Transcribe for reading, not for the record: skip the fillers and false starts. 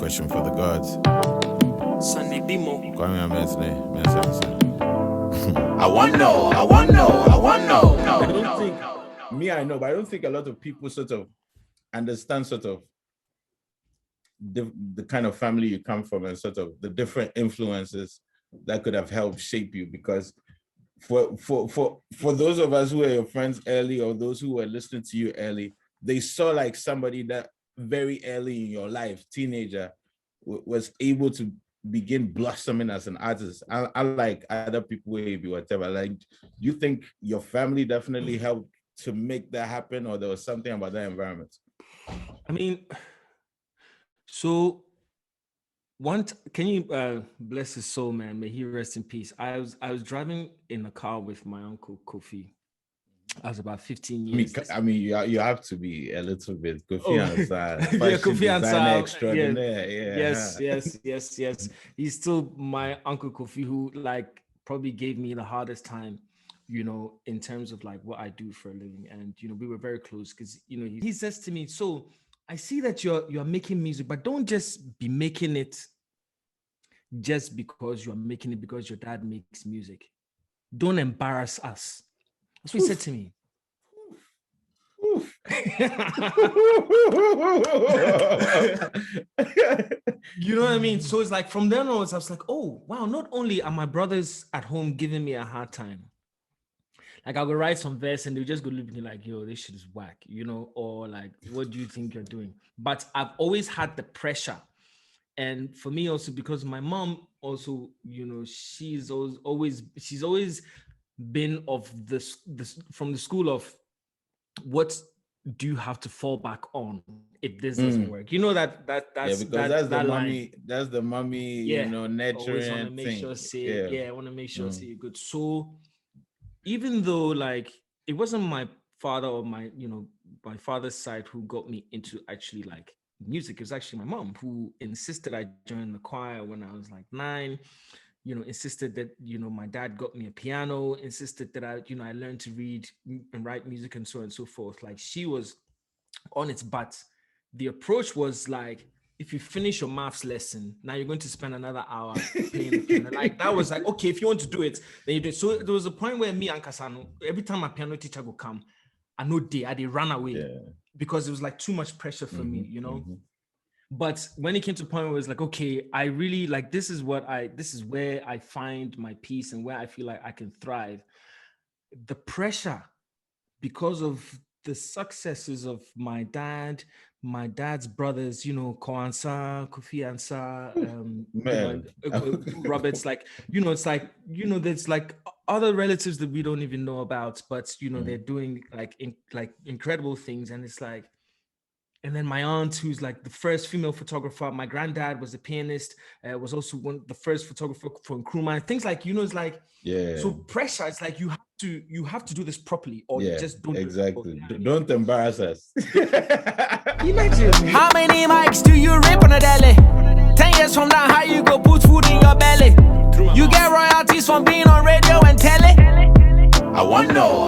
question for the gods. Sunday Demo. Kwame Amensne. I want know. I don't think, I know, but I don't think a lot of people sort of understand sort of the kind of family you come from and sort of the different influences that could have helped shape you. Because for those of us who were your friends early, or those who were listening to you early, they saw like somebody that very early in your life, teenager, was able to begin blossoming as an artist. Unlike other people, maybe whatever. Like, you think your family definitely helped to make that happen, or there was something about that environment? I mean, so can you bless his soul, man? May he rest in peace. I was driving in a car with my uncle Kofi. I was about 15 years. I mean, you have to be a little bit Kofi Ansah, yeah, Kofi Ansah, extraordinaire. Yes. He's still my uncle Kofi, who like probably gave me the hardest time, you know, in terms of like what I do for a living. And you know, we were very close because you know he says to me, so I see that you're making music, but don't just be making it just because you're making it because your dad makes music. Don't embarrass us. That's what he said to me. You know what I mean? So it's like from then on, I was like, oh, wow, not only are my brothers at home giving me a hard time, like I'll go write some verse and they'll just go look at me like, yo, this shit is whack, you know, or like, what do you think you're doing? But I've always had the pressure. And for me also, because my mom also, you know, she's always been of this from the school of what do you have to fall back on if this doesn't work? You know that's the mommy, you know, nurturing thing. I want to make sure say you're good. So even though like it wasn't my father or my father's side who got me into actually like music, it was actually my mom who insisted I join the choir when I was like 9. You know, insisted that, you know, my dad got me a piano, insisted that I learned to read and write music and so on and so forth. Like she was on it, but the approach was like, if you finish your maths lesson, now you're going to spend another hour playing the piano. Like that was like, okay, if you want to do it, then you do it. So there was a point where me and Kasano, every time my piano teacher would come, I run away because it was like too much pressure for me, you know? But when it came to the point where it was like, okay, I really like, this is where I find my peace and where I feel like I can thrive. The pressure, because of the successes of my dad's brothers, you know, Kofi Ansah, Robert's, like, you know, it's like, you know, there's like other relatives that we don't even know about, but you know, they're doing like incredible things. And it's like, and then my aunt, who's like the first female photographer, my granddad was a pianist, was also the first photographer for Nkrumah. Things like, you know, it's like, so pressure. It's like you have to do this properly, or you just don't. Exactly. Don't embarrass us. Imagine. How many mics do you rip on a daily? 10 years from now, how you go put food in your belly? You get royalties from being on radio and telly. I want know.